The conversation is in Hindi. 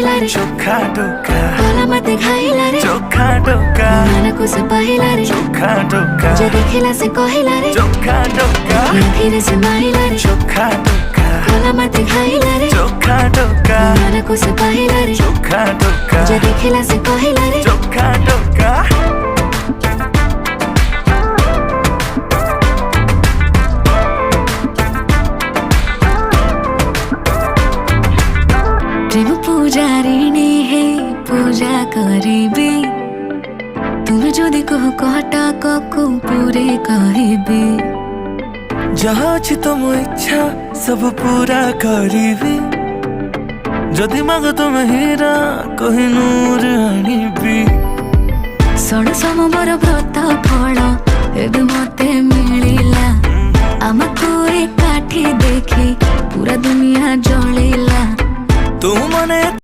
पाहिला रे चोखा टोका कोला मते खाइला रे चोखा टोका मन को से पाहिला रे चोखा टोका जे देखिला से कहिला रे चोखा टोका फिर से मारिला रे चोखा टोका कोला मते खाइला रे चोखा टोका मन को से पाहिला रे चोखा टोका जे देखिला से कहिला रे चोखा टोका प्रेम पूजारिणी है पूजा करिबे तुम जदि कह कहटा को पूरे कहबे जहाँ अछि तुम इच्छा सब पूरा करिबी जदि माग तुम हीरा कोहिनूर आनिबी षड समबर व्रत फल एबे मते मिलिला आमको एकाठी देखी पूरा दुनिया जलिला तू मने